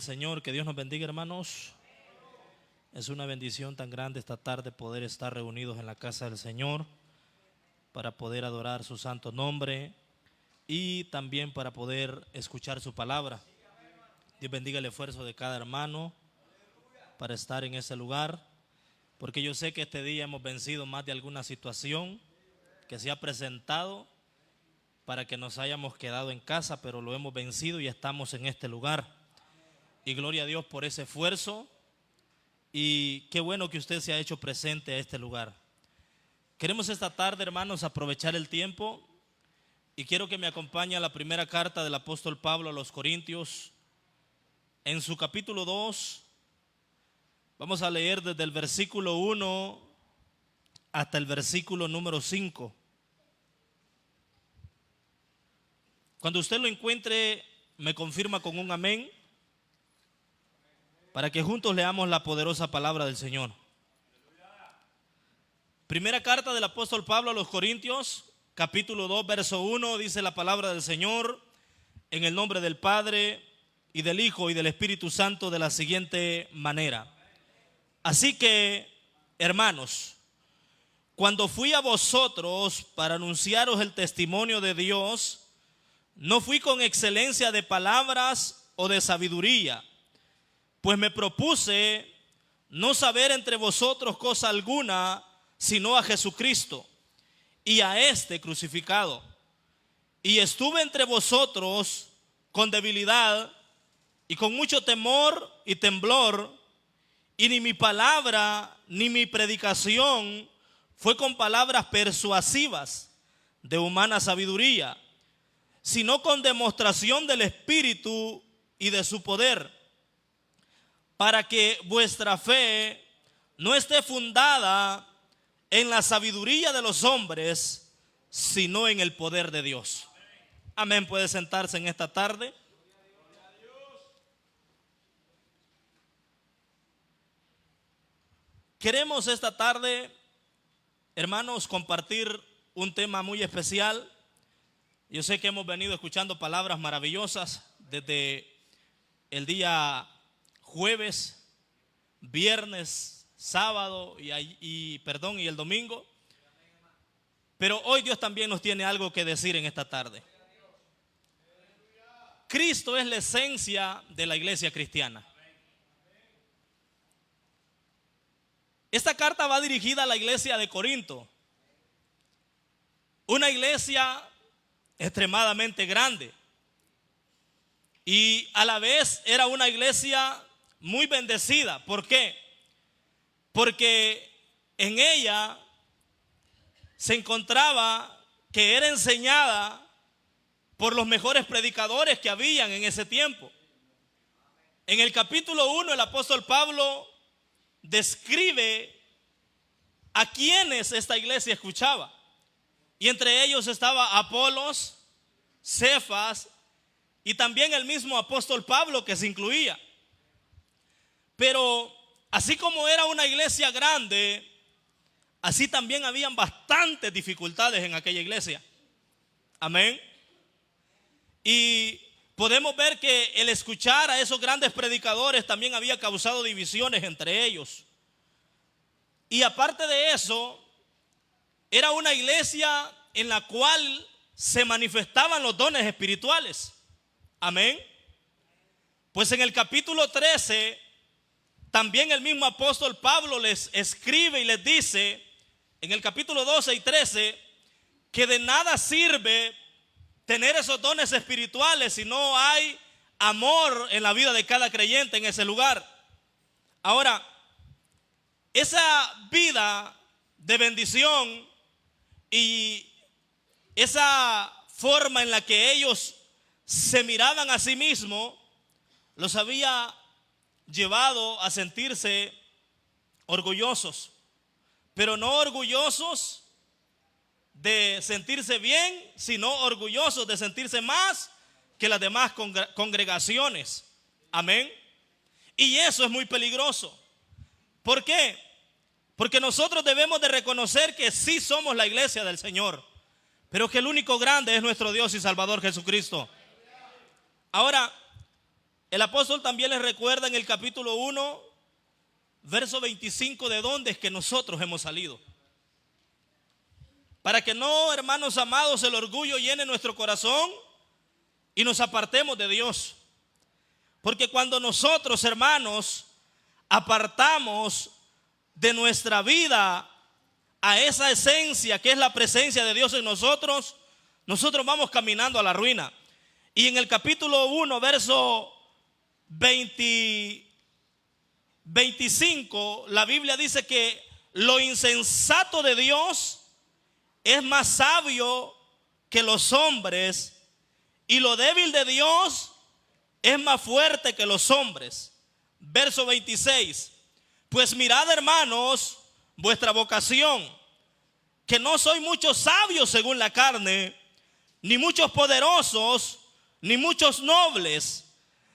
Señor. Que Dios nos bendiga, hermanos. Es una bendición tan grande esta tarde poder estar reunidos en la casa del Señor para poder adorar su santo nombre y también para poder escuchar su palabra. Dios bendiga el esfuerzo de cada hermano para estar en ese lugar, porque yo sé que este día hemos vencido más de alguna situación que se ha presentado para que nos hayamos quedado en casa, pero lo hemos vencido y estamos en este lugar. Y gloria a Dios por ese esfuerzo, y qué bueno que usted se ha hecho presente a este lugar. Queremos esta tarde, hermanos, aprovechar el tiempo, y quiero que me acompañe a la primera carta del apóstol Pablo a los Corintios, en su capítulo 2. Vamos a leer desde el versículo 1 hasta el versículo número 5. Cuando usted lo encuentre, me confirma con un amén, para que juntos leamos la poderosa palabra del Señor. Primera carta del apóstol Pablo a los Corintios, capítulo 2, verso 1, dice la palabra del Señor, en el nombre del Padre, y del Hijo, y del Espíritu Santo, de la siguiente manera. Así que, hermanos, cuando fui a vosotros para anunciaros el testimonio de Dios, no fui con excelencia de palabras o de sabiduría, pues me propuse no saber entre vosotros cosa alguna, sino a Jesucristo y a este crucificado. Y estuve entre vosotros con debilidad y con mucho temor y temblor, y ni mi palabra ni mi predicación fue con palabras persuasivas de humana sabiduría, sino con demostración del Espíritu y de su poder, para que vuestra fe no esté fundada en la sabiduría de los hombres, sino en el poder de Dios. Amén. Puede sentarse en esta tarde. Queremos esta tarde, hermanos, compartir un tema muy especial. Yo sé que hemos venido escuchando palabras maravillosas desde el día jueves, viernes, sábado y el domingo. Pero hoy Dios también nos tiene algo que decir en esta tarde. Cristo es la esencia de la iglesia cristiana. Esta carta va dirigida a la iglesia de Corinto, una iglesia extremadamente grande, y a la vez era una iglesia muy bendecida. ¿Por qué? Porque en ella se encontraba que era enseñada por los mejores predicadores que habían en ese tiempo. En el capítulo 1 el apóstol Pablo describe a quienes esta iglesia escuchaba, y entre ellos estaba Apolos, Cefas y también el mismo apóstol Pablo, que se incluía. Pero así como era una iglesia grande, así también habían bastantes dificultades en aquella iglesia. Amén. Y podemos ver que el escuchar a esos grandes predicadores también había causado divisiones entre ellos. Y aparte de eso, era una iglesia en la cual se manifestaban los dones espirituales. Amén. Pues en el capítulo 13, también el mismo apóstol Pablo les escribe y les dice, en el capítulo 12 y 13, que de nada sirve tener esos dones espirituales si no hay amor en la vida de cada creyente en ese lugar. Ahora, esa vida de bendición y esa forma en la que ellos se miraban a sí mismos los había llevado a sentirse orgullosos, pero no orgullosos de sentirse bien, sino orgullosos de sentirse más que las demás congregaciones. Amén. Y eso es muy peligroso. ¿Por qué? Porque nosotros debemos de reconocer que sí somos la iglesia del Señor, pero que el único grande es nuestro Dios y Salvador Jesucristo. Ahora, El apóstol también les recuerda en el capítulo 1, verso 25, de dónde es que nosotros hemos salido. Para que no, hermanos amados, el orgullo llene nuestro corazón y nos apartemos de Dios. Porque cuando nosotros, hermanos, apartamos de nuestra vida a esa esencia que es la presencia de Dios en nosotros, nosotros vamos caminando a la ruina. Y en el capítulo 1, verso 25, la Biblia dice que lo insensato de Dios es más sabio que los hombres, y lo débil de Dios es más fuerte que los hombres. Verso 26. Pues mirad, hermanos, vuestra vocación, que no soy muchos sabios según la carne, ni muchos poderosos, ni muchos nobles,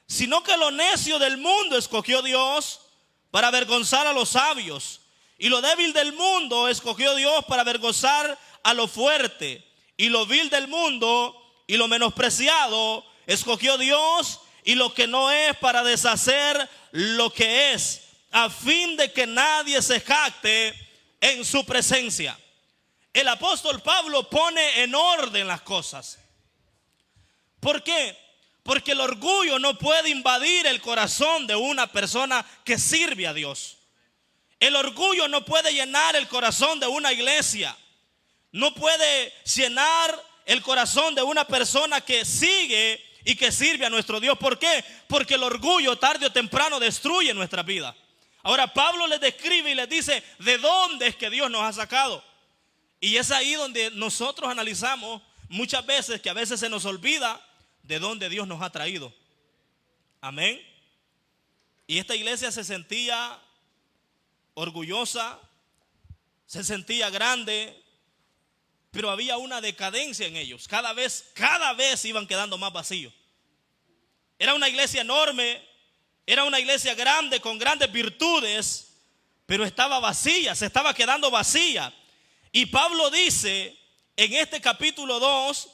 sino que lo necio del mundo escogió Dios para avergonzar a los sabios, y lo débil del mundo escogió Dios para avergonzar a lo fuerte, y lo vil del mundo y lo menospreciado escogió Dios, y lo que no es, para deshacer lo que es, a fin de que nadie se jacte en su presencia. El apóstol Pablo pone en orden las cosas. ¿Por qué? Porque el orgullo no puede invadir el corazón de una persona que sirve a Dios. El orgullo no puede llenar el corazón de una iglesia. No puede llenar el corazón de una persona que sigue y que sirve a nuestro Dios. ¿Por qué? Porque el orgullo tarde o temprano destruye nuestra vida. Ahora Pablo les describe y les dice de dónde es que Dios nos ha sacado. Y es ahí donde nosotros analizamos muchas veces que a veces se nos olvida de dónde Dios nos ha traído. Amén. Y esta iglesia se sentía orgullosa, se sentía grande, pero había una decadencia en ellos. Cada vez iban quedando más vacíos. Era una iglesia enorme, era una iglesia grande con grandes virtudes, pero estaba vacía, se estaba quedando vacía. Y Pablo dice en este capítulo 2,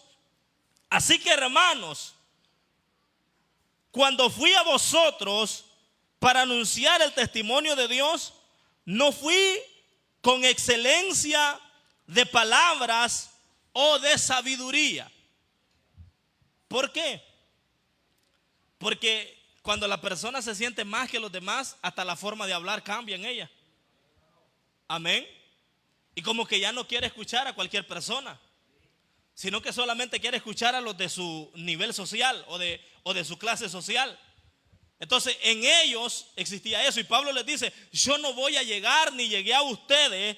así que hermanos, cuando fui a vosotros para anunciar el testimonio de Dios, no fui con excelencia de palabras o de sabiduría. ¿Por qué? Porque cuando la persona se siente más que los demás, hasta la forma de hablar cambia en ella. Amén. Y como que ya no quiere escuchar a cualquier persona, sino que solamente quiere escuchar a los de su nivel social o de su clase social. Entonces en ellos existía eso, y Pablo les dice: yo no voy a llegar ni llegué a ustedes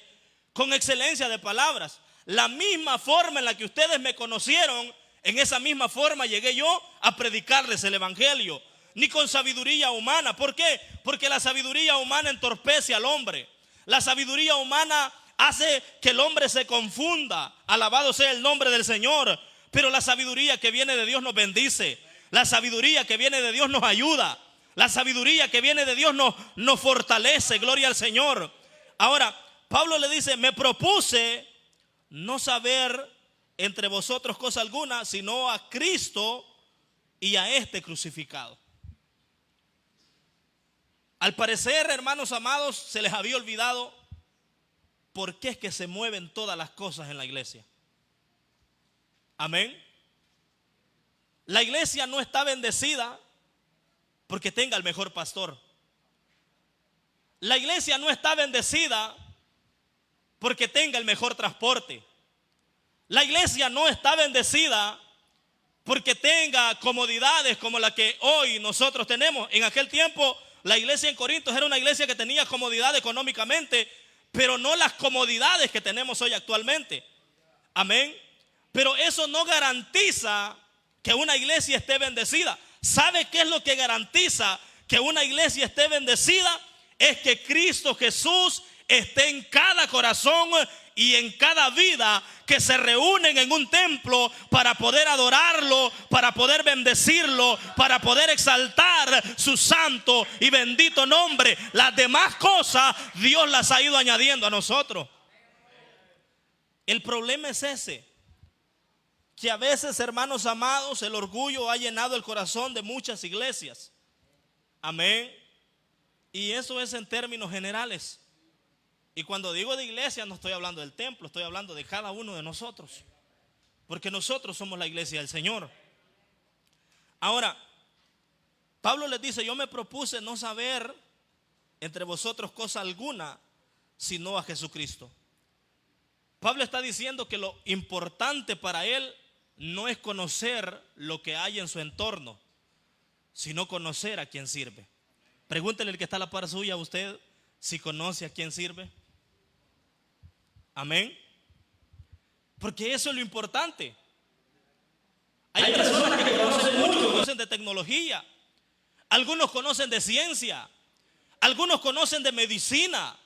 con excelencia de palabras. La misma forma en la que ustedes me conocieron, en esa misma forma llegué yo a predicarles el evangelio. Ni con sabiduría humana. ¿Por qué? Porque la sabiduría humana entorpece al hombre. La sabiduría humana hace que el hombre se confunda. Alabado sea el nombre del Señor. Pero la sabiduría que viene de Dios nos bendice. La sabiduría que viene de Dios nos ayuda. La sabiduría que viene de Dios nos fortalece. Gloria al Señor. Ahora Pablo le dice: me propuse no saber entre vosotros cosa alguna, sino a Cristo y a este crucificado. Al parecer, hermanos amados, se les había olvidado por qué es que se mueven todas las cosas en la iglesia. Amén. La iglesia no está bendecida porque tenga el mejor pastor. La iglesia no está bendecida porque tenga el mejor transporte. La iglesia no está bendecida porque tenga comodidades como la que hoy nosotros tenemos. En aquel tiempo la iglesia en Corinto era una iglesia que tenía comodidad económicamente, pero no las comodidades que tenemos hoy actualmente. Amén. Pero eso no garantiza que una iglesia esté bendecida. ¿Sabe qué es lo que garantiza que una iglesia esté bendecida? Es que Cristo Jesús esté en cada corazón y en cada vida que se reúnen en un templo para poder adorarlo, para poder bendecirlo, para poder exaltar su santo y bendito nombre. Las demás cosas Dios las ha ido añadiendo a nosotros. El problema es ese, que a veces, hermanos amados, el orgullo ha llenado el corazón de muchas iglesias. Amén. Y eso es en términos generales. Y cuando digo de iglesia no estoy hablando del templo, estoy hablando de cada uno de nosotros. Porque nosotros somos la iglesia del Señor. Ahora, Pablo les dice, yo me propuse no saber entre vosotros cosa alguna, sino a Jesucristo. Pablo está diciendo que lo importante para él no es conocer lo que hay en su entorno, sino conocer a quien sirve. Pregúntele al que está a la par suya a usted si conoce a quien sirve. Amén. Porque eso es lo importante. Hay personas que conocen mucho, conocen de tecnología, algunos conocen de ciencia, algunos conocen de medicina,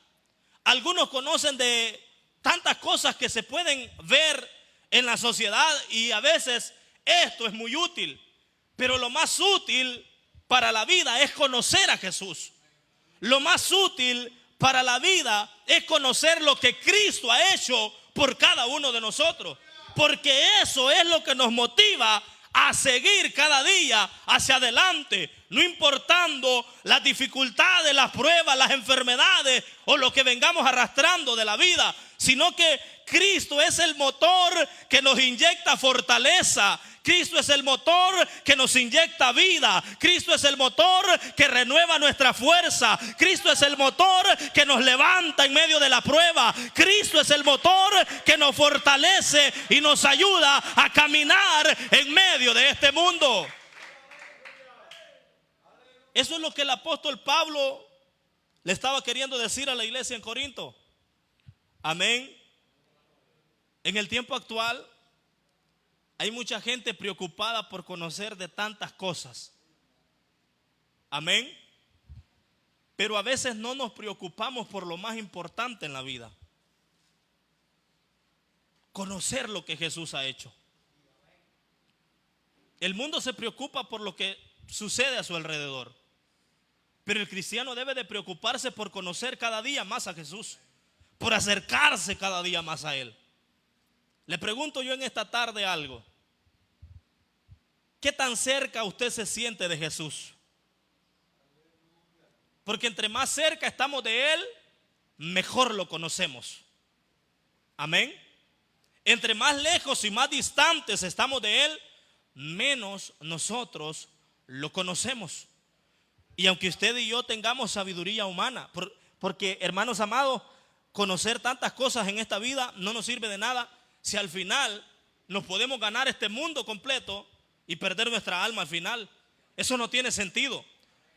algunos conocen de tantas cosas que se pueden ver en la sociedad, y a veces esto es muy útil, pero lo más útil para la vida es conocer a Jesús. Lo más útil para la vida es conocer lo que Cristo ha hecho por cada uno de nosotros, porque eso es lo que nos motiva a seguir cada día hacia adelante, no importando las dificultades, las pruebas, las enfermedades o lo que vengamos arrastrando de la vida, sino que Cristo es el motor que nos inyecta fortaleza. Cristo es el motor que nos inyecta vida. Cristo es el motor que renueva nuestra fuerza. Cristo es el motor que nos levanta en medio de la prueba. Cristo es el motor que nos fortalece y nos ayuda a caminar en medio de este mundo. Eso es lo que el apóstol Pablo le estaba queriendo decir a la iglesia en Corinto. Amén. En el tiempo actual hay mucha gente preocupada por conocer de tantas cosas. Amén. Pero a veces no nos preocupamos por lo más importante en la vida: conocer lo que Jesús ha hecho. El mundo se preocupa por lo que sucede a su alrededor, pero el cristiano debe de preocuparse por conocer cada día más a Jesús, por acercarse cada día más a Él. Le pregunto yo en esta tarde algo: ¿qué tan cerca usted se siente de Jesús? Porque entre más cerca estamos de Él, mejor lo conocemos. Amén. Entre más lejos y más distantes estamos de Él, menos nosotros lo conocemos. Y aunque usted y yo tengamos sabiduría humana, porque hermanos amados, conocer tantas cosas en esta vida no nos sirve de nada si al final nos podemos ganar este mundo completo y perder nuestra alma al final. Eso no tiene sentido.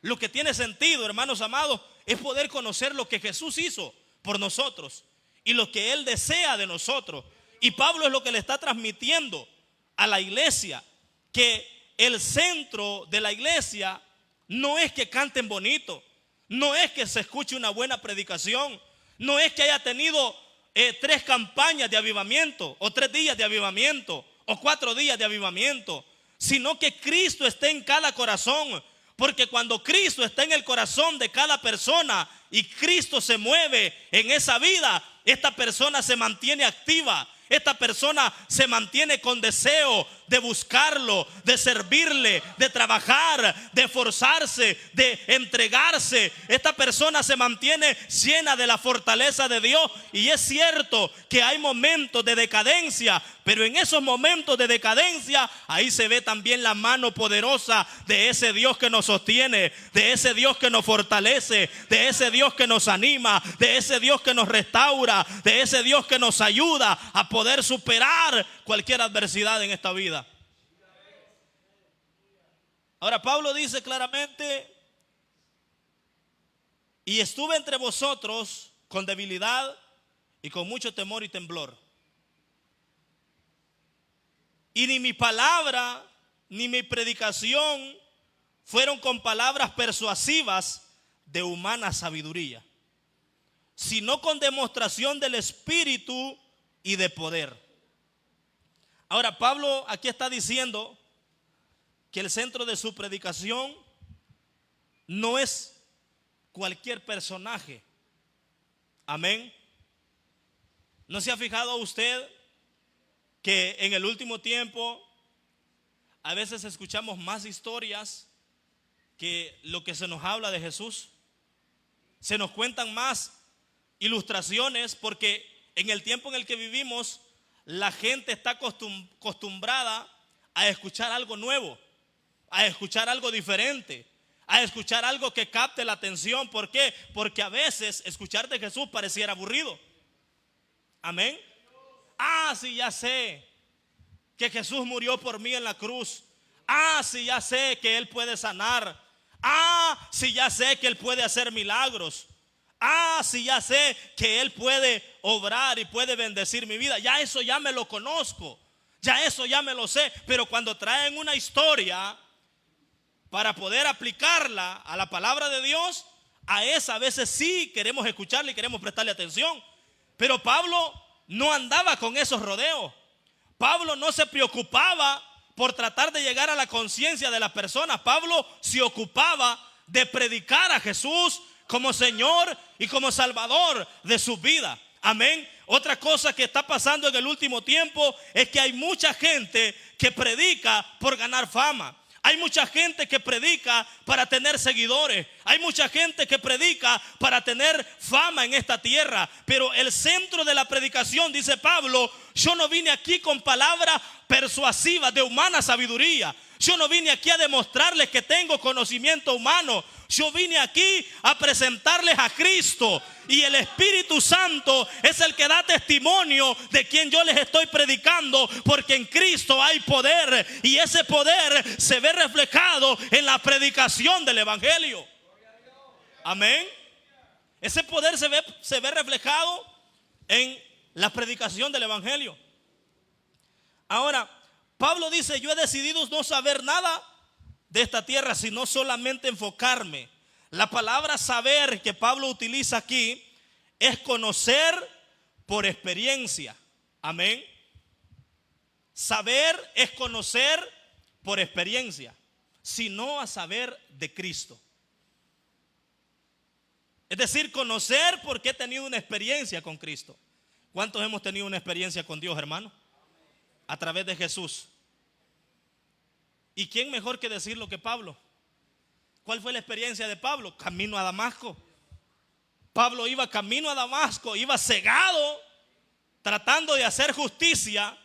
Lo que tiene sentido, hermanos amados, es poder conocer lo que Jesús hizo por nosotros y lo que Él desea de nosotros. Y Pablo es lo que le está transmitiendo a la iglesia, que el centro de la iglesia no es que canten bonito, no es que se escuche una buena predicación, no es que haya tenido 3 campañas de avivamiento, o 3 días de avivamiento, o 4 días de avivamiento, sino que Cristo esté en cada corazón. Porque cuando Cristo está en el corazón de cada persona y Cristo se mueve en esa vida, esta persona se mantiene activa. Esta persona se mantiene con deseo de buscarlo, de servirle, de trabajar, de esforzarse, de entregarse. Esta persona se mantiene llena de la fortaleza de Dios. Y es cierto que hay momentos de decadencia, pero en esos momentos de decadencia, ahí se ve también la mano poderosa de ese Dios que nos sostiene, de ese Dios que nos fortalece, de ese Dios que nos anima, de ese Dios que nos restaura, de ese Dios que nos ayuda a poder superar cualquier adversidad en esta vida. Ahora Pablo dice claramente: y estuve entre vosotros con debilidad y con mucho temor y temblor. Y ni mi palabra ni mi predicación fueron con palabras persuasivas de humana sabiduría, sino con demostración del Espíritu y de poder. Ahora Pablo aquí está diciendo que el centro de su predicación no es cualquier personaje. Amén. ¿No se ha fijado usted que en el último tiempo a veces escuchamos más historias que lo que se nos habla de Jesús. Se nos cuentan más ilustraciones porque en el tiempo en el que vivimos la gente está acostumbrada a escuchar algo nuevo, a escuchar algo diferente, a escuchar algo que capte la atención. ¿Por qué? Porque a veces escuchar de Jesús pareciera aburrido. Amén. Sí, ya sé que Jesús murió por mí en la cruz. Sí, ya sé que Él puede sanar. Sí, ya sé que Él puede hacer milagros. Sí, ya sé que Él puede obrar y puede bendecir mi vida. Ya eso ya me lo conozco. Ya eso ya me lo sé. Pero cuando traen una historia para poder aplicarla a la palabra de Dios, a esa a veces sí queremos escucharle y queremos prestarle atención. Pero Pablo no andaba con esos rodeos. Pablo no se preocupaba por tratar de llegar a la conciencia de las personas. Pablo se ocupaba de predicar a Jesús como Señor y como Salvador de su vida. Amén. Otra cosa que está pasando en el último tiempo es que hay mucha gente que predica por ganar fama. Hay mucha gente que predica para tener seguidores. Hay mucha gente que predica para tener fama en esta tierra. Pero el centro de la predicación, dice Pablo, yo no vine aquí con palabras persuasivas de humana sabiduría. Yo no vine aquí a demostrarles que tengo conocimiento humano. Yo vine aquí a presentarles a Cristo. Y el Espíritu Santo es el que da testimonio de quien yo les estoy predicando, porque en Cristo hay poder y ese poder se ve reflejado en la predicación del Evangelio. Amén. Ese poder se ve reflejado en la predicación del Evangelio. Ahora, Pablo dice: yo he decidido no saber nada de esta tierra, sino solamente enfocarme. La palabra saber que Pablo utiliza aquí es conocer por experiencia. Amén. Saber es conocer por experiencia, sino a saber de Cristo. Es decir, conocer porque he tenido una experiencia con Cristo. ¿Cuántos hemos tenido una experiencia con Dios, hermano? A través de Jesús. ¿Y quién mejor que decirlo que Pablo? ¿Cuál fue la experiencia de Pablo? Camino a Damasco. Pablo iba camino a Damasco, iba cegado, tratando de hacer justicia,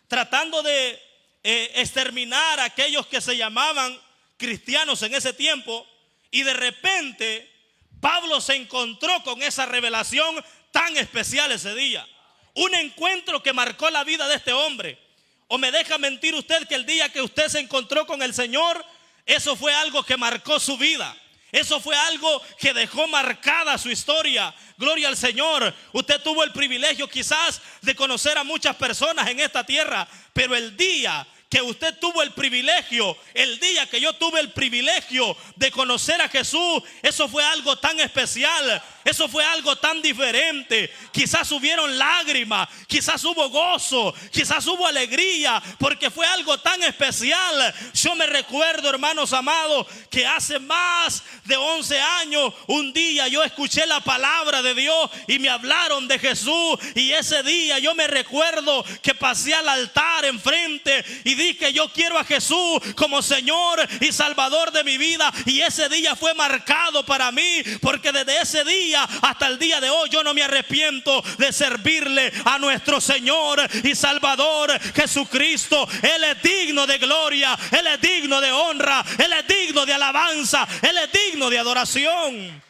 tratando de exterminar a aquellos que se llamaban cristianos en ese tiempo. Y de repente Pablo se encontró con esa revelación tan especial ese día. Un encuentro que marcó la vida de este hombre. ¿O me deja mentir usted que el día que usted se encontró con el Señor, eso fue algo que marcó su vida? Eso fue algo que dejó marcada su historia. Gloria al Señor. Usted tuvo el privilegio quizás de conocer a muchas personas en esta tierra, pero el día que usted tuvo el privilegio, el día que yo tuve el privilegio de conocer a Jesús, eso fue algo tan especial, eso fue algo tan diferente. Quizás hubieron lágrimas, quizás hubo gozo, quizás hubo alegría, porque fue algo tan especial. Yo me recuerdo, hermanos amados, que hace más de 11 años, un día yo escuché la palabra de Dios y me hablaron de Jesús, y ese día yo me recuerdo que pasé al altar enfrente y dije: yo quiero a Jesús como Señor y Salvador de mi vida. Y ese día fue marcado para mí, porque desde ese día hasta el día de hoy yo no me arrepiento de servirle a nuestro Señor y Salvador Jesucristo. Él es digno de gloria, Él es digno de honra, Él es digno de alabanza, Él es digno de adoración.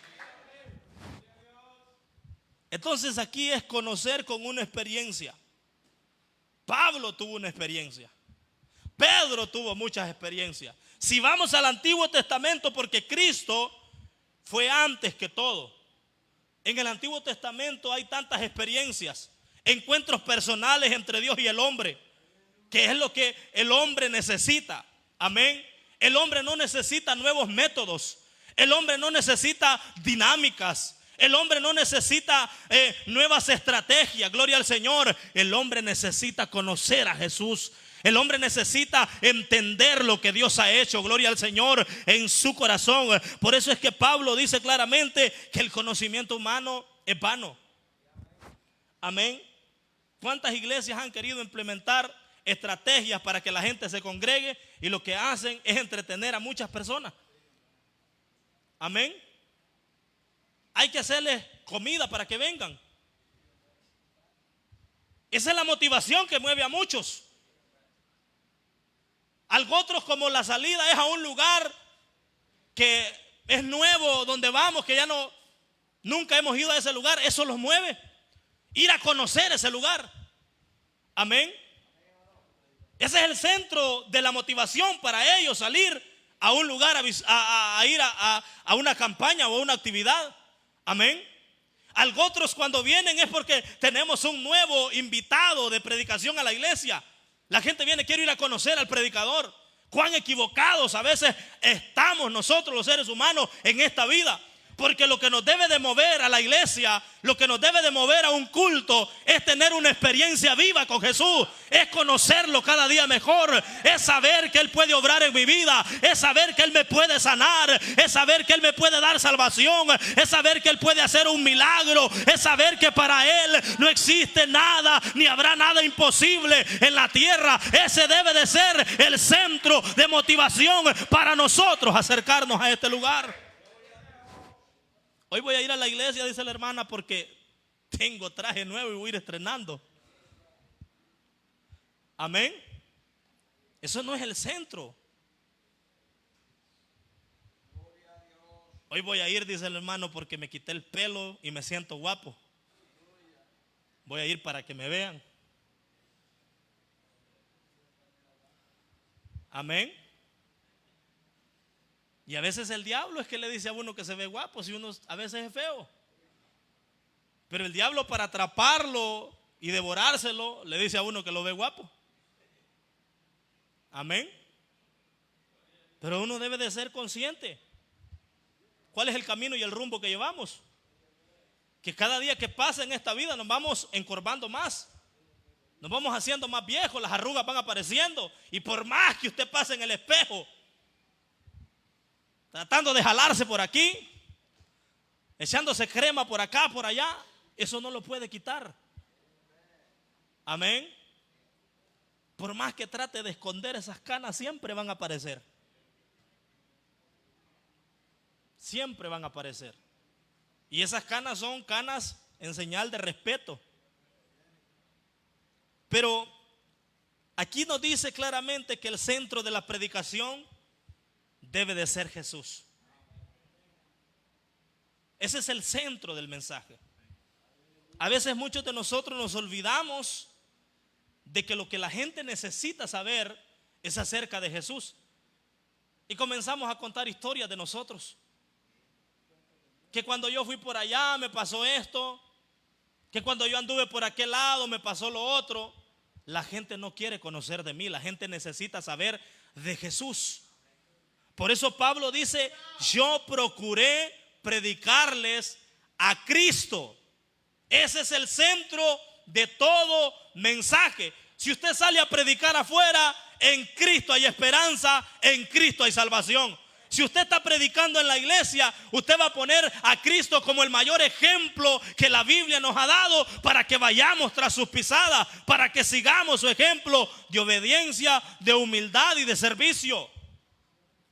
Entonces aquí es conocer con una experiencia. Pablo tuvo una experiencia. Pedro tuvo muchas experiencias. Si vamos al Antiguo Testamento, porque Cristo fue antes que todo. En el Antiguo Testamento hay tantas experiencias, encuentros personales entre Dios y el hombre, que es lo que el hombre necesita. Amén. El hombre no necesita nuevos métodos. El hombre no necesita dinámicas. El hombre no necesita nuevas estrategias. Gloria al Señor. El hombre necesita conocer a Jesús. El hombre necesita entender lo que Dios ha hecho, gloria al Señor, en su corazón. Por eso es que Pablo dice claramente que el conocimiento humano es vano. Amén. ¿Cuántas iglesias han querido implementar estrategias para que la gente se congregue y lo que hacen es entretener a muchas personas? Amén. Hay que hacerles comida para que vengan. Esa es la motivación que mueve a muchos. Algo otros, como la salida es a un lugar que es nuevo, donde vamos, que ya nunca hemos ido a ese lugar. Eso los mueve. Ir a conocer ese lugar. Amén. Ese es el centro de la motivación para ellos, salir a un lugar, a ir a una campaña o a una actividad. Amén. Algo otros, cuando vienen, es porque tenemos un nuevo invitado de predicación a la iglesia. La gente viene, quiero ir a conocer al predicador. Cuán equivocados a veces estamos nosotros los seres humanos en esta vida. Porque lo que nos debe de mover a la iglesia, lo que nos debe de mover a un culto, es tener una experiencia viva con Jesús. Es conocerlo cada día mejor. Es saber que Él puede obrar en mi vida. Es saber que Él me puede sanar. Es saber que Él me puede dar salvación. Es saber que Él puede hacer un milagro. Es saber que para Él no existe nada, ni habrá nada imposible en la tierra. Ese debe de ser el centro de motivación para nosotros acercarnos a este lugar. Hoy voy a ir a la iglesia, dice la hermana, porque tengo traje nuevo y voy a ir estrenando. Amén. Eso no es el centro. Hoy voy a ir, dice el hermano, porque me quité el pelo y me siento guapo. Voy a ir para que me vean. Amén. Y a veces el diablo es que le dice a uno que se ve guapo, si uno a veces es feo. Pero el diablo, para atraparlo y devorárselo, le dice a uno que lo ve guapo. Amén. Pero uno debe de ser consciente. ¿Cuál es el camino y el rumbo que llevamos? Que cada día que pasa en esta vida nos vamos encorvando más. Nos vamos haciendo más viejos, las arrugas van apareciendo. Y por más que usted pase en el espejo, tratando de jalarse por aquí, echándose crema por acá, por allá, eso no lo puede quitar. Amén. Por más que trate de esconder esas canas, siempre van a aparecer. Siempre van a aparecer. Y esas canas son canas en señal de respeto. Pero aquí nos dice claramente que el centro de la predicación debe de ser Jesús. Ese es el centro del mensaje. A veces muchos de nosotros nos olvidamos de que lo que la gente necesita saber es acerca de Jesús. Y comenzamos a contar historias de nosotros. Que cuando yo fui por allá me pasó esto. Que cuando yo anduve por aquel lado me pasó lo otro. La gente no quiere conocer de mí. La gente necesita saber de Jesús. Por eso Pablo dice: yo procuré predicarles a Cristo. Ese es el centro de todo mensaje. Si usted sale a predicar afuera, en Cristo hay esperanza, en Cristo hay salvación. Si usted está predicando en la iglesia, usted va a poner a Cristo como el mayor ejemplo que la Biblia nos ha dado, para que vayamos tras sus pisadas, para que sigamos su ejemplo de obediencia, de humildad y de servicio.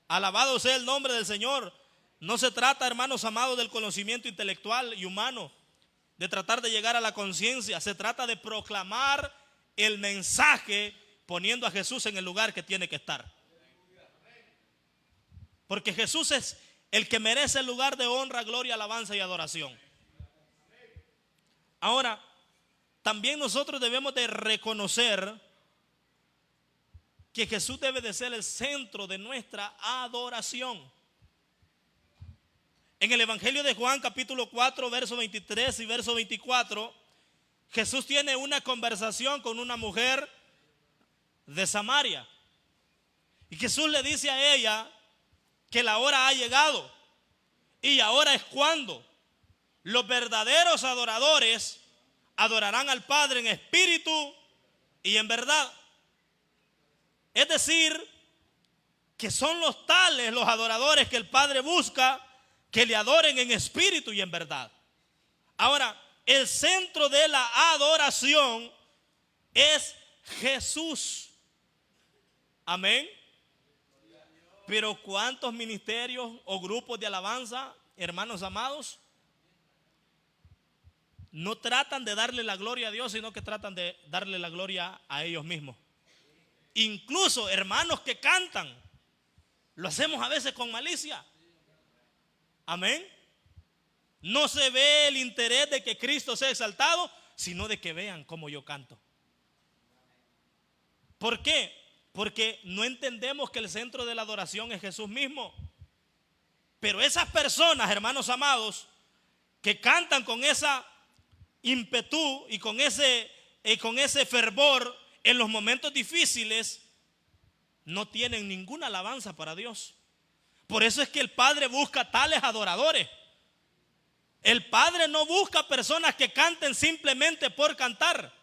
Alabado sea el nombre del Señor. No se trata, hermanos amados, del conocimiento intelectual y humano, de tratar de llegar a la conciencia. Se trata de proclamar el mensaje poniendo a Jesús en el lugar que tiene que estar. Porque Jesús es el que merece el lugar de honra, gloria, alabanza y adoración. Ahora, también nosotros debemos de reconocer que Jesús debe de ser el centro de nuestra adoración. En el Evangelio de Juan, capítulo 4, verso 23 y verso 24, Jesús tiene una conversación con una mujer de Samaria. Y Jesús le dice a ella que la hora ha llegado. Y ahora es cuando los verdaderos adoradores adorarán al Padre en espíritu y en verdad. Es decir, que son los tales los adoradores que el Padre busca, que le adoren en espíritu y en verdad. Ahora, el centro de la adoración es Jesús. Amén. Pero ¿cuántos ministerios o grupos de alabanza, hermanos amados, no tratan de darle la gloria a Dios, sino que tratan de darle la gloria a ellos mismos? Incluso hermanos que cantan, lo hacemos a veces con malicia. Amén. No se ve el interés de que Cristo sea exaltado, sino de que vean cómo yo canto. ¿Por qué? Porque no entendemos que el centro de la adoración es Jesús mismo. Pero esas personas, hermanos amados, que cantan con esa ímpetu y con ese fervor en los momentos difíciles, no tienen ninguna alabanza para Dios. Por eso es que el Padre busca tales adoradores. El Padre no busca personas que canten simplemente por cantar,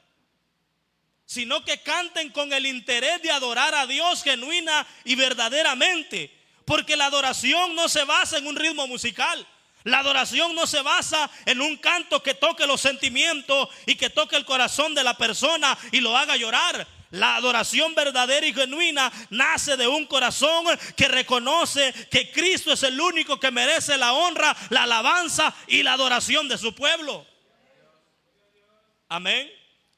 sino que canten con el interés de adorar a Dios genuina y verdaderamente. Porque la adoración no se basa en un ritmo musical. La adoración no se basa en un canto que toque los sentimientos y que toque el corazón de la persona y lo haga llorar. La adoración verdadera y genuina nace de un corazón que reconoce que Cristo es el único que merece la honra, la alabanza y la adoración de su pueblo. Amén.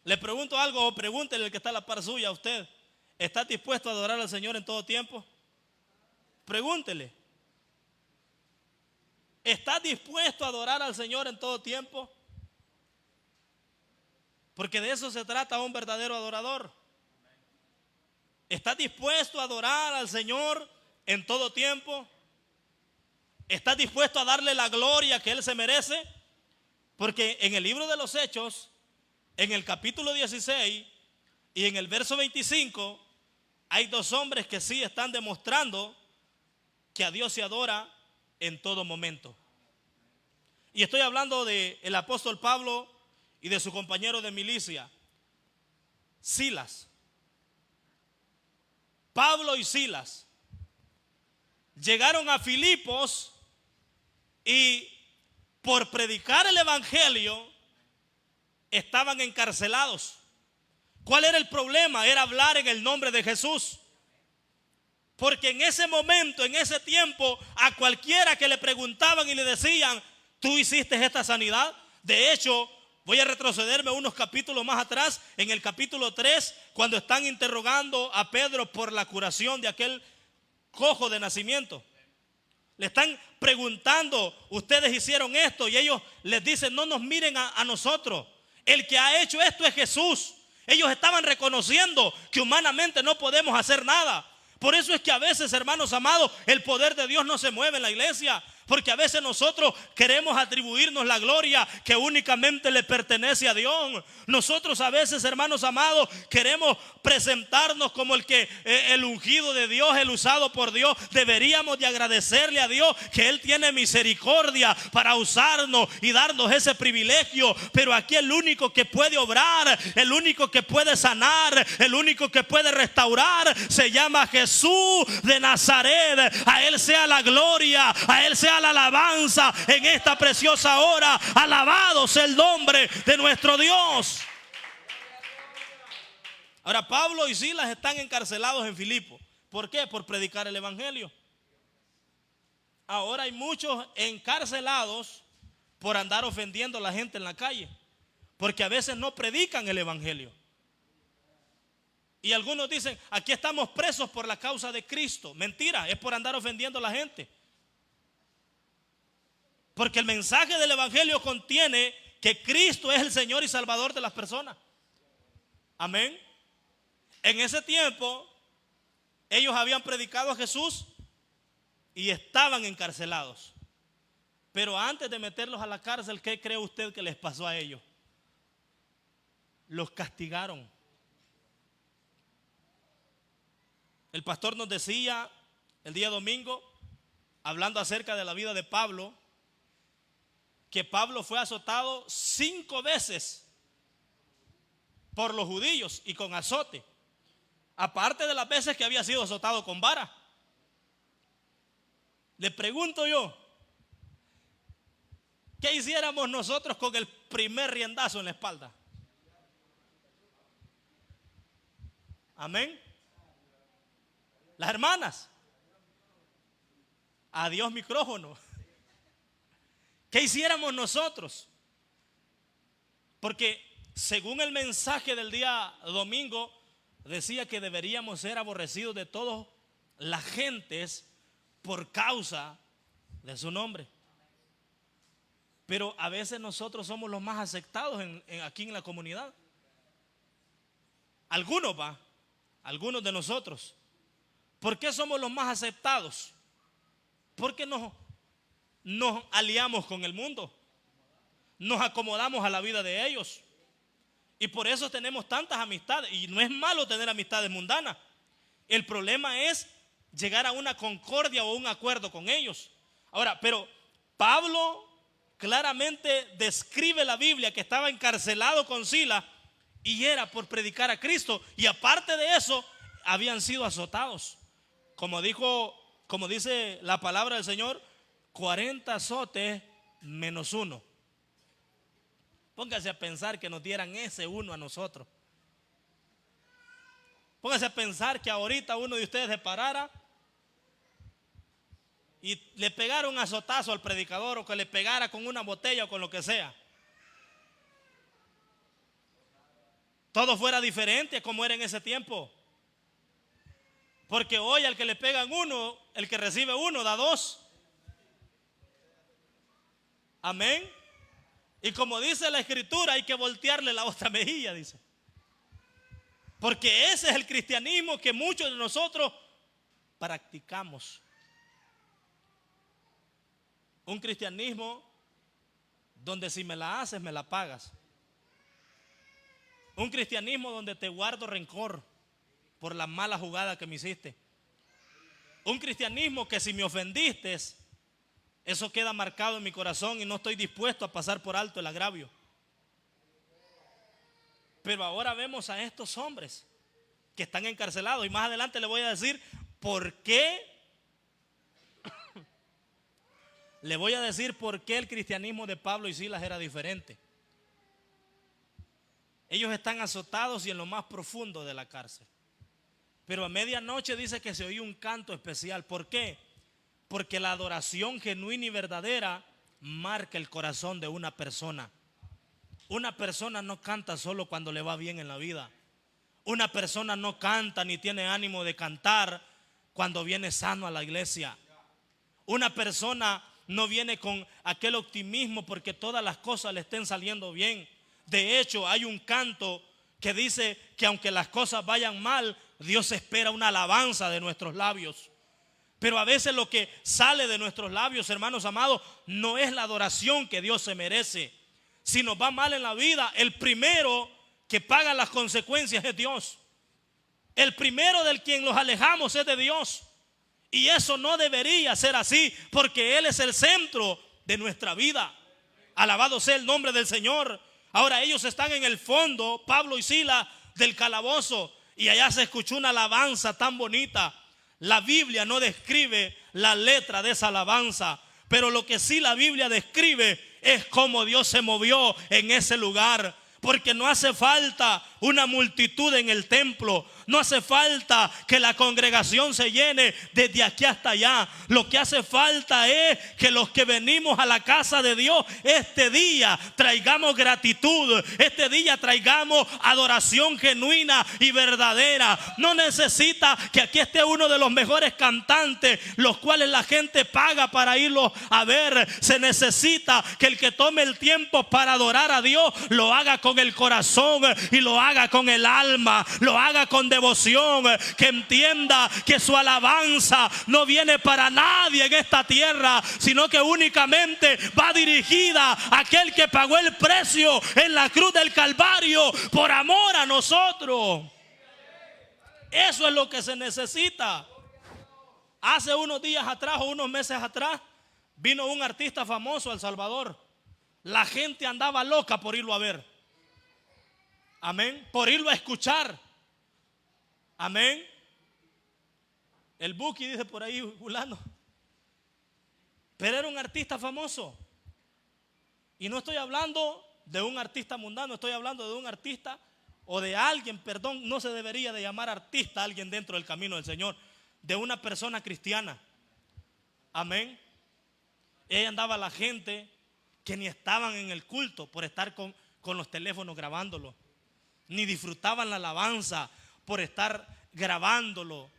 Le pregunto algo, o pregúntele al que está a la par suya, a usted: ¿está dispuesto a adorar al Señor en todo tiempo? Pregúntele: ¿está dispuesto a adorar al Señor en todo tiempo? Porque de eso se trata un verdadero adorador. ¿Estás dispuesto a adorar al Señor en todo tiempo? ¿Estás dispuesto a darle la gloria que Él se merece? Porque en el libro de los Hechos, en el capítulo 16 y en el verso 25, hay dos hombres que sí están demostrando que a Dios se adora en todo momento. Y estoy hablando del apóstol Pablo y de su compañero de milicia, Silas. Pablo y Silas llegaron a Filipos y por predicar el evangelio estaban encarcelados. ¿Cuál era el problema? Era hablar en el nombre de Jesús. Porque en ese momento, en ese tiempo, a cualquiera que le preguntaban y le decían: ¿tú hiciste esta sanidad? De hecho, voy a retrocederme unos capítulos más atrás, en el capítulo 3, cuando están interrogando a Pedro por la curación de aquel cojo de nacimiento. Le están preguntando: ¿ustedes hicieron esto? Y ellos les dicen: no nos miren a nosotros, el que ha hecho esto es Jesús. Ellos estaban reconociendo que humanamente no podemos hacer nada. Por eso es que a veces, hermanos amados, el poder de Dios no se mueve en la iglesia. Porque a veces nosotros queremos atribuirnos la gloria que únicamente le pertenece a Dios. Nosotros a veces, hermanos amados, queremos presentarnos como el ungido de Dios, el usado por Dios. Deberíamos de agradecerle a Dios que Él tiene misericordia para usarnos y darnos ese privilegio. Pero aquí el único que puede obrar, el único que puede sanar, el único que puede restaurar, se llama Jesús de Nazaret. A Él sea la gloria, a Él sea la alabanza en esta preciosa hora. Alabado sea el nombre de nuestro Dios. Ahora, Pablo y Silas están encarcelados en Filipo. ¿Por qué? Por predicar el evangelio. Ahora hay muchos encarcelados por andar ofendiendo a la gente en la calle, porque a veces no predican el evangelio. Y algunos dicen: aquí estamos presos por la causa de Cristo. Mentira, es por andar ofendiendo a la gente. Porque el mensaje del evangelio contiene que Cristo es el Señor y Salvador de las personas. Amén. En ese tiempo ellos habían predicado a Jesús y estaban encarcelados. Pero antes de meterlos a la cárcel, ¿qué cree usted que les pasó a ellos? Los castigaron. El pastor nos decía el día domingo, hablando acerca de la vida de Pablo, que Pablo fue azotado 5 veces por los judíos y con azote, aparte de las veces que había sido azotado con vara. Le pregunto yo, ¿qué hiciéramos nosotros con el primer riendazo en la espalda? Amén. Las hermanas, Adiós micrófono. ¿Qué hiciéramos nosotros? Porque según el mensaje del día domingo, decía que deberíamos ser aborrecidos de todas las gentes por causa de su nombre. Pero a veces nosotros somos los más aceptados aquí en la comunidad. Algunos de nosotros. ¿Por qué somos los más aceptados? Porque nos aliamos con el mundo. Nos acomodamos a la vida de ellos. Y por eso tenemos tantas amistades. Y no es malo tener amistades mundanas. El problema es llegar a una concordia o un acuerdo con ellos. Ahora, pero Pablo claramente describe la Biblia que estaba encarcelado con Silas y era por predicar a Cristo. Y aparte de eso, habían sido azotados. Como dice la palabra del Señor, 40 azotes menos uno. Póngase a pensar que nos dieran ese uno a nosotros. Póngase a pensar que ahorita uno de ustedes se parara y le pegara un azotazo al predicador, o que le pegara con una botella o con lo que sea. Todo fuera diferente a como era en ese tiempo. Porque hoy al que le pegan uno, el que recibe uno da dos. Amén. Y como dice la escritura, hay que voltearle la otra mejilla, dice. Porque ese es el cristianismo que muchos de nosotros practicamos. Un cristianismo donde si me la haces, me la pagas. Un cristianismo donde te guardo rencor por la mala jugada que me hiciste. Un cristianismo que si me ofendiste, eso queda marcado en mi corazón y no estoy dispuesto a pasar por alto el agravio. Pero ahora vemos a estos hombres que están encarcelados, y más adelante le voy a decir por qué. Le voy a decir por qué el cristianismo de Pablo y Silas era diferente. Ellos están azotados y en lo más profundo de la cárcel. Pero a medianoche dice que se oía un canto especial. ¿Por qué? Porque la adoración genuina y verdadera marca el corazón de una persona. Una persona no canta solo cuando le va bien en la vida. Una persona no canta ni tiene ánimo de cantar cuando viene sano a la iglesia. Una persona no viene con aquel optimismo porque todas las cosas le estén saliendo bien. De hecho, hay un canto que dice que aunque las cosas vayan mal, Dios espera una alabanza de nuestros labios. Pero a veces lo que sale de nuestros labios, hermanos amados, no es la adoración que Dios se merece. Si nos va mal en la vida, el primero que paga las consecuencias es Dios. El primero del quien nos alejamos es de Dios. Y eso no debería ser así, porque Él es el centro de nuestra vida. Alabado sea el nombre del Señor. Ahora ellos están en el fondo, Pablo y Silas, del calabozo, y allá se escuchó una alabanza tan bonita. La Biblia no describe la letra de esa alabanza, pero lo que sí la Biblia describe es cómo Dios se movió en ese lugar. Porque no hace falta una multitud en el templo. No hace falta que la congregación se llene desde aquí hasta allá. Lo que hace falta es que los que venimos a la casa de Dios este día traigamos gratitud. Este día traigamos adoración genuina y verdadera. No necesita que aquí esté uno de los mejores cantantes, los cuales la gente paga para irlos a ver. Se necesita que el que tome el tiempo para adorar a Dios lo haga con el corazón y lo haga con el alma, lo haga con devoción, que entienda que su alabanza no viene para nadie en esta tierra, sino que únicamente va dirigida a aquel que pagó el precio en la cruz del Calvario por amor a nosotros. Eso es lo que se necesita. Hace unos días atrás o unos meses atrás vino un artista famoso a El Salvador. La gente andaba loca por irlo a ver. Amén. Por irlo a escuchar. Amén. El Buki dice por ahí, fulano. Pero era un artista famoso. Y no estoy hablando de un artista mundano, estoy hablando de un artista o de alguien, perdón, no se debería de llamar artista a alguien dentro del camino del Señor, de una persona cristiana. Amén. Y ahí andaba la gente que ni estaban en el culto por estar con los teléfonos grabándolo, ni disfrutaban la alabanza por estar grabándolo,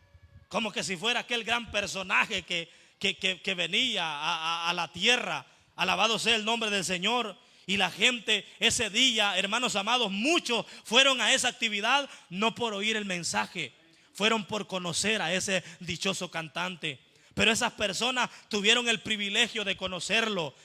como que si fuera aquel gran personaje que venía a la tierra. Alabado sea el nombre del Señor. Y la gente ese día, hermanos amados, muchos fueron a esa actividad no por oír el mensaje, fueron por conocer a ese dichoso cantante. Pero esas personas tuvieron el privilegio de conocerlo.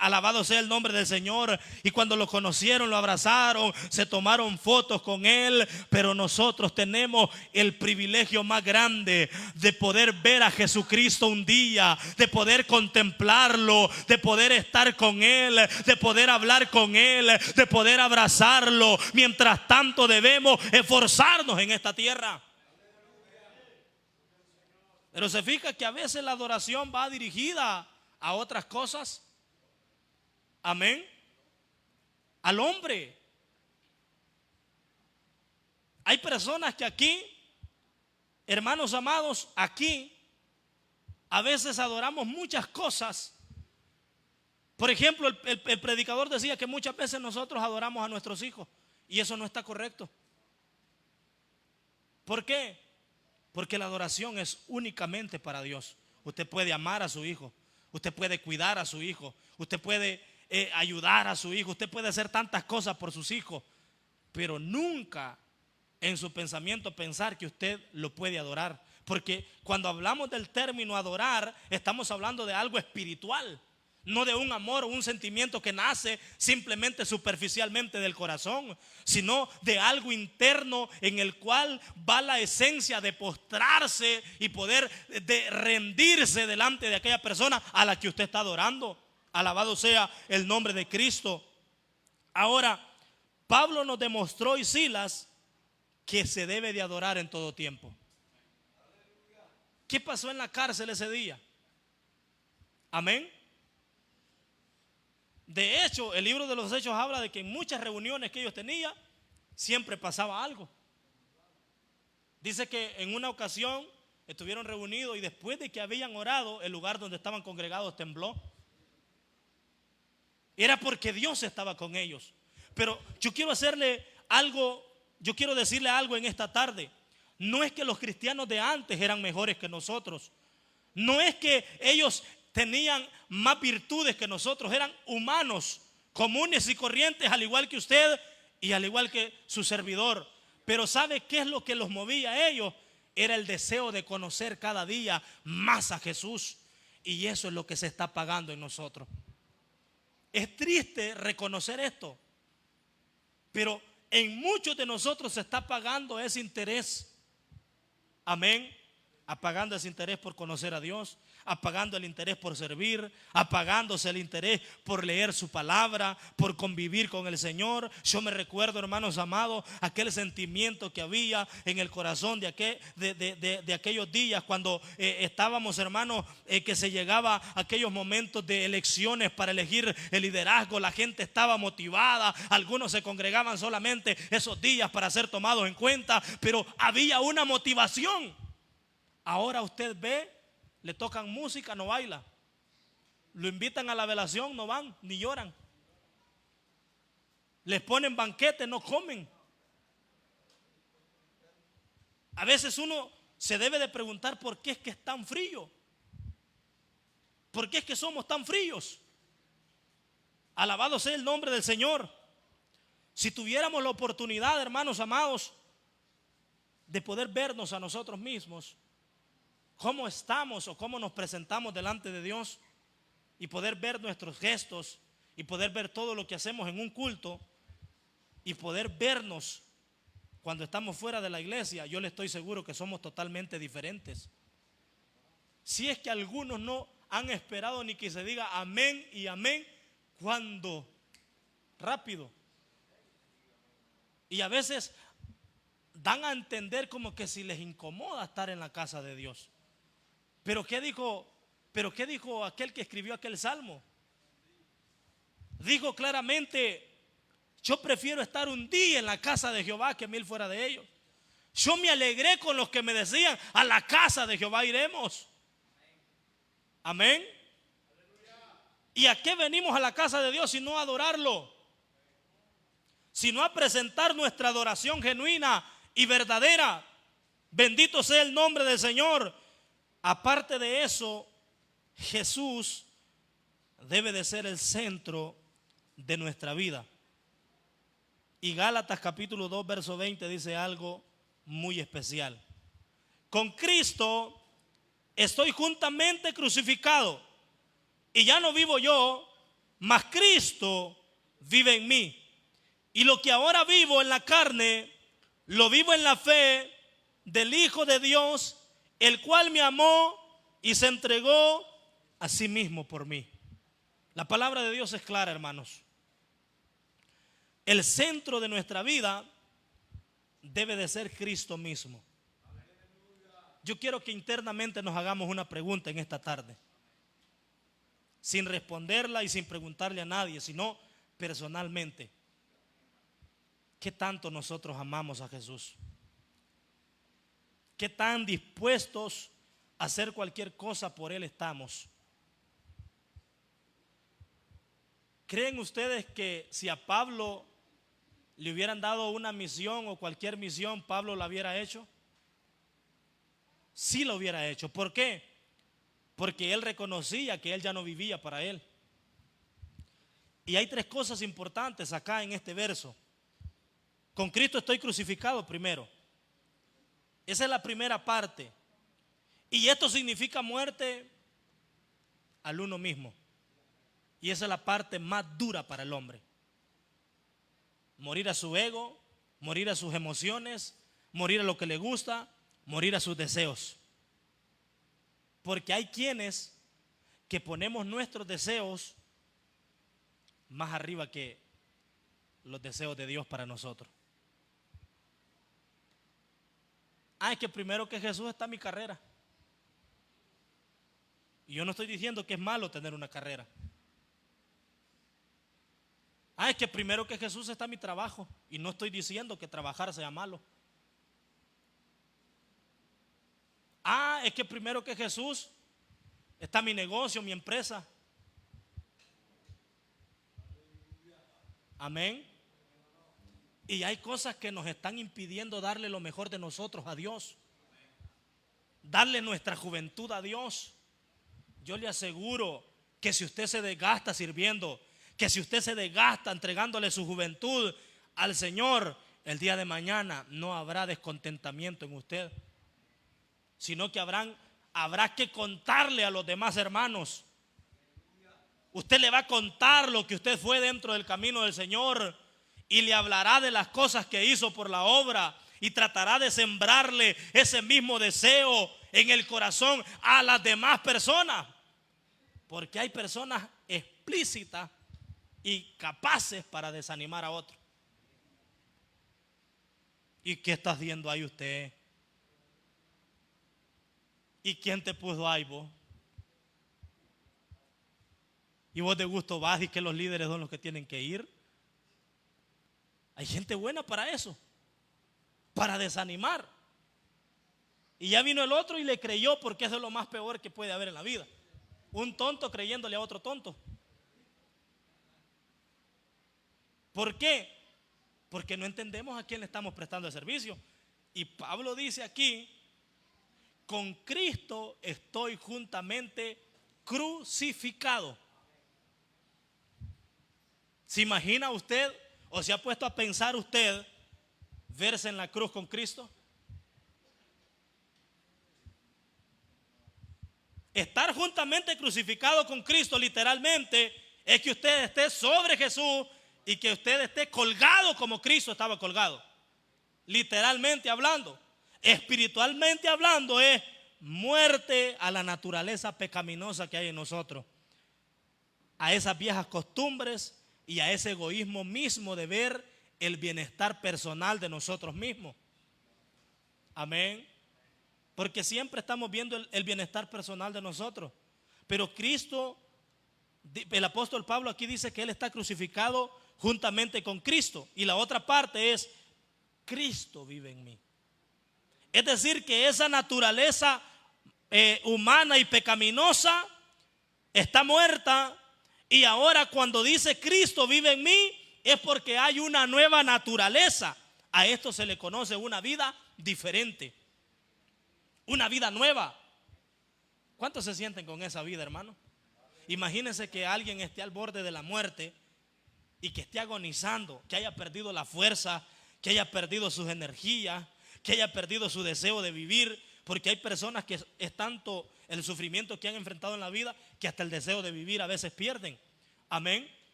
Alabado sea el nombre del Señor. Y cuando lo conocieron, lo abrazaron, se tomaron fotos con él. Pero nosotros tenemos el privilegio más grande de poder ver a Jesucristo un día, de poder contemplarlo, de poder estar con él, de poder hablar con él, de poder abrazarlo. Mientras tanto debemos esforzarnos en esta tierra. Pero se fija que a veces la adoración va dirigida a otras cosas. Amén. Al hombre. Hay personas que aquí, hermanos amados, aquí a veces adoramos muchas cosas. Por ejemplo, el predicador decía que muchas veces nosotros adoramos a nuestros hijos, y eso no está correcto. ¿Por qué? Porque la adoración es únicamente para Dios. Usted puede amar a su hijo, usted puede cuidar a su hijo, usted puede ayudar a su hijo, usted puede hacer tantas cosas por sus hijos, pero nunca en su pensamiento pensar que usted lo puede adorar. Porque cuando hablamos del término adorar, estamos hablando de algo espiritual, no de un amor o un sentimiento que nace simplemente superficialmente del corazón, sino de algo interno en el cual va la esencia de postrarse y poder de rendirse delante de aquella persona a la que usted está adorando. Alabado sea el nombre de Cristo. Ahora, Pablo nos demostró, y Silas, que se debe de adorar en todo tiempo. ¿Qué pasó en la cárcel ese día? Amén. De hecho, el libro de los Hechos habla de que en muchas reuniones que ellos tenían, siempre pasaba algo. Dice que en una ocasión estuvieron reunidos y después de que habían orado, el lugar donde estaban congregados tembló. Era porque Dios estaba con ellos. Pero yo quiero hacerle algo, yo quiero decirle algo en esta tarde. No es que los cristianos de antes eran mejores que nosotros. No es que ellos tenían más virtudes que nosotros. Eran humanos, comunes y corrientes, al igual que usted y al igual que su servidor. Pero ¿sabe qué es lo que los movía a ellos? Era el deseo de conocer cada día más a Jesús. Y eso es lo que se está apagando en nosotros. Es triste reconocer esto, pero en muchos de nosotros se está apagando ese interés. Amén. Apagando ese interés por conocer a Dios, apagando el interés por servir, apagándose el interés por leer su palabra, por convivir con el Señor. Yo me recuerdo, hermanos amados, aquel sentimiento que había en el corazón de aquellos días cuando estábamos, hermanos, que se llegaba a aquellos momentos de elecciones para elegir el liderazgo. La gente estaba motivada, algunos se congregaban solamente esos días para ser tomados en cuenta, pero había una motivación. Ahora usted ve, le tocan música, no baila. Lo invitan a la velación, no van, ni lloran. Les ponen banquete, no comen. A veces uno se debe de preguntar por qué es que es tan frío. ¿Por qué es que somos tan fríos? Alabado sea el nombre del Señor. Si tuviéramos la oportunidad, hermanos amados, de poder vernos a nosotros mismos, cómo estamos o cómo nos presentamos delante de Dios, y poder ver nuestros gestos y poder ver todo lo que hacemos en un culto y poder vernos cuando estamos fuera de la iglesia, yo le estoy seguro que somos totalmente diferentes. Si es que algunos no han esperado ni que se diga amén y amén, cuando rápido, y a veces dan a entender como que si les incomoda estar en la casa de Dios. Pero ¿qué dijo aquel que escribió aquel salmo? Dijo claramente: yo prefiero estar un día en la casa de Jehová que 1000 fuera de ellos. Yo me alegré con los que me decían: a la casa de Jehová iremos. Amén. ¿Y a qué venimos a la casa de Dios sino a adorarlo? Sino a presentar nuestra adoración genuina y verdadera. Bendito sea el nombre del Señor. Aparte de eso, Jesús debe de ser el centro de nuestra vida. Y Gálatas capítulo 2 verso 20 dice algo muy especial. Con Cristo estoy juntamente crucificado, y ya no vivo yo, mas Cristo vive en mí. Y lo que ahora vivo en la carne, lo vivo en la fe del Hijo de Dios, el cual me amó y se entregó a sí mismo por mí. La palabra de Dios es clara, hermanos. El centro de nuestra vida debe de ser Cristo mismo. Yo quiero que internamente nos hagamos una pregunta en esta tarde, sin responderla y sin preguntarle a nadie, sino personalmente. ¿Qué tanto nosotros amamos a Jesús? ¿Qué tan dispuestos a hacer cualquier cosa por Él estamos? ¿Creen ustedes que si a Pablo le hubieran dado una misión o cualquier misión, Pablo la hubiera hecho? Sí lo hubiera hecho. ¿Por qué? Porque él reconocía que él ya no vivía para él. Y hay tres cosas importantes acá en este verso. Con Cristo estoy crucificado primero. Esa es la primera parte. Y esto significa muerte al uno mismo. Y esa es la parte más dura para el hombre. Morir a su ego, morir a sus emociones, morir a lo que le gusta, morir a sus deseos. Porque hay quienes que ponemos nuestros deseos más arriba que los deseos de Dios para nosotros. Es que primero que Jesús está mi carrera. Y yo no estoy diciendo que es malo tener una carrera. Es que primero que Jesús está mi trabajo. Y no estoy diciendo que trabajar sea malo. Es que primero que Jesús está mi negocio, mi empresa. Amén. Y hay cosas que nos están impidiendo darle lo mejor de nosotros a Dios. Darle nuestra juventud a Dios. Yo le aseguro que si usted se desgasta sirviendo, que si usted se desgasta entregándole su juventud al Señor, el día de mañana no habrá descontentamiento en usted, sino que habrá que contarle a los demás hermanos. Usted le va a contar lo que usted fue dentro del camino del Señor y le hablará de las cosas que hizo por la obra y tratará de sembrarle ese mismo deseo en el corazón a las demás personas. Porque hay personas explícitas y capaces para desanimar a otros. ¿Y qué está haciendo ahí usted? ¿Y quién te puso ahí vos? Y vos de gusto vas y que los líderes son los que tienen que ir. Hay gente buena para eso, para desanimar. Y ya vino el otro y le creyó, porque eso es lo más peor que puede haber en la vida. Un tonto creyéndole a otro tonto. ¿Por qué? Porque no entendemos a quién le estamos prestando el servicio. Y Pablo dice aquí: con Cristo estoy juntamente crucificado. ¿Se imagina usted o se ha puesto a pensar usted verse en la cruz con Cristo? Estar juntamente crucificado con Cristo literalmente es que usted esté sobre Jesús y que usted esté colgado como Cristo estaba colgado. Literalmente hablando. Espiritualmente hablando es muerte a la naturaleza pecaminosa que hay en nosotros, a esas viejas costumbres y a ese egoísmo mismo de ver el bienestar personal de nosotros mismos. Amén. Porque siempre estamos viendo el bienestar personal de nosotros. Pero Cristo, el apóstol Pablo aquí dice que él está crucificado juntamente con Cristo. Y la otra parte es: Cristo vive en mí. Es decir, que esa naturaleza humana y pecaminosa está muerta, y ahora cuando dice Cristo vive en mí, es porque hay una nueva naturaleza. A esto se le conoce una vida diferente, una vida nueva. ¿Cuántos se sienten con esa vida, hermano? Imagínense que alguien esté al borde de la muerte y que esté agonizando, que haya perdido la fuerza, que haya perdido sus energías, que haya perdido su deseo de vivir, porque hay personas que es tanto el sufrimiento que han enfrentado en la vida que hasta el deseo de vivir a veces pierden. Amén.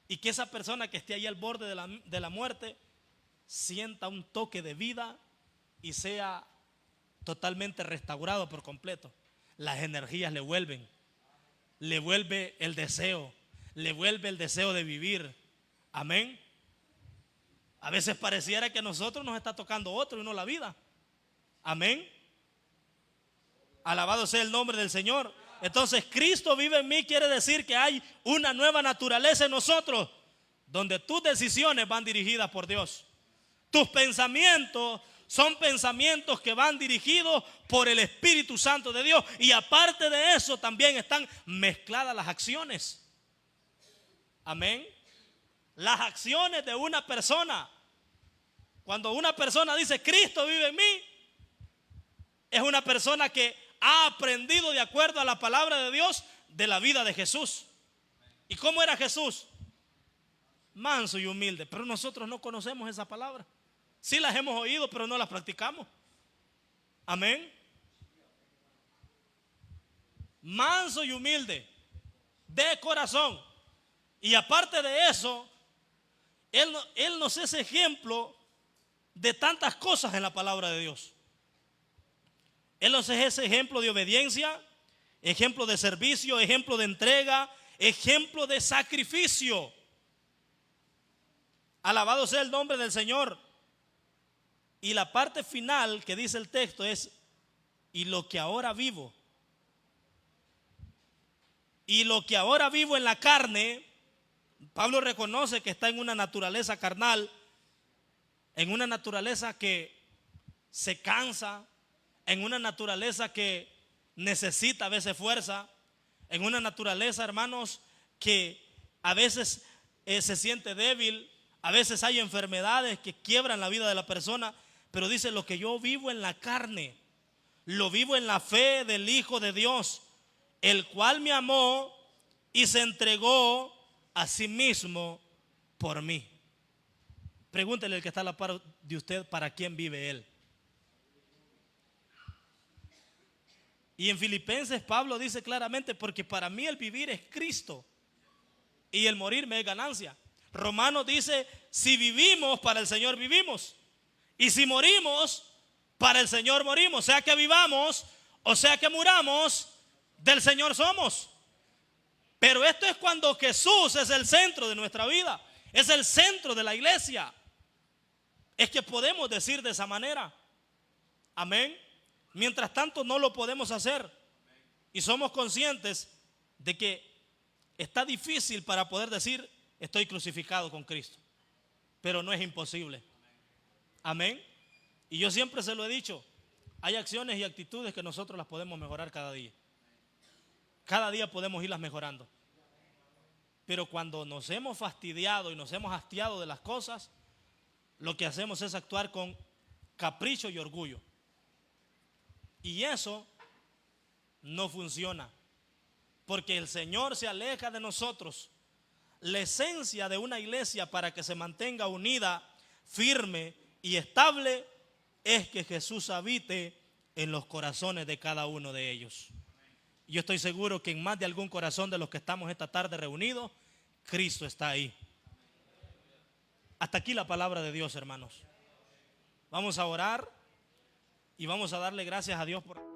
Y que esa persona que esté ahí al borde de la muerte sienta un toque de vida y sea totalmente restaurado por completo. Las energías le vuelve el deseo, le vuelve el deseo de vivir. Amén. A veces pareciera que a nosotros nos está tocando otro y no la vida. Amén. Alabado sea el nombre del Señor. Entonces, Cristo vive en mí quiere decir que hay una nueva naturaleza en nosotros, donde tus decisiones van dirigidas por Dios. Tus pensamientos son pensamientos que van dirigidos por el Espíritu Santo de Dios. Y aparte de eso, también están mezcladas las acciones. Amén. Las acciones de una persona. Cuando una persona dice Cristo vive en mí, es una persona que ha aprendido de acuerdo a la palabra de Dios de la vida de Jesús. ¿Y cómo era Jesús? Manso y humilde. Pero nosotros no conocemos esa palabra. Sí las hemos oído, pero no las practicamos. Amén. Manso y humilde de corazón. Y aparte de eso, Él nos es ejemplo de tantas cosas en la palabra de Dios. Él nos es ese ejemplo de obediencia, ejemplo de servicio, ejemplo de entrega, ejemplo de sacrificio. Alabado sea el nombre del Señor. Y la parte final que dice el texto es: y lo que ahora vivo. Y lo que ahora vivo en la carne. Pablo reconoce que está en una naturaleza carnal, en una naturaleza que se cansa, en una naturaleza que necesita a veces fuerza, en una naturaleza, hermanos, que a veces se siente débil, a veces hay enfermedades que quiebran la vida de la persona, pero dice: lo que yo vivo en la carne, lo vivo en la fe del Hijo de Dios, el cual me amó y se entregó a sí mismo por mí. Pregúntele al que está a la par de usted, ¿para quién vive él? Y en Filipenses Pablo dice claramente: porque para mí el vivir es Cristo y el morir me es ganancia. Romanos dice: si vivimos, para el Señor vivimos, y si morimos, para el Señor morimos. Sea que vivamos o sea que muramos, del Señor somos. Pero esto es cuando Jesús es el centro de nuestra vida, es el centro de la iglesia. Es que podemos decir de esa manera. Amén. Mientras tanto no lo podemos hacer. Y somos conscientes de que está difícil para poder decir: estoy crucificado con Cristo. Pero no es imposible. Amén. Y yo siempre se lo he dicho: hay acciones y actitudes que nosotros las podemos mejorar cada día. Cada día podemos irlas mejorando. Pero cuando nos hemos fastidiado y nos hemos hastiado de las cosas, lo que hacemos es actuar con capricho y orgullo. Y eso no funciona, porque el Señor se aleja de nosotros. La esencia de una iglesia, para que se mantenga unida, firme y estable, es que Jesús habite en los corazones de cada uno de ellos. Yo estoy seguro que en más de algún corazón de los que estamos esta tarde reunidos, Cristo está ahí. Hasta aquí la palabra de Dios, hermanos. Vamos a orar y vamos a darle gracias a Dios por...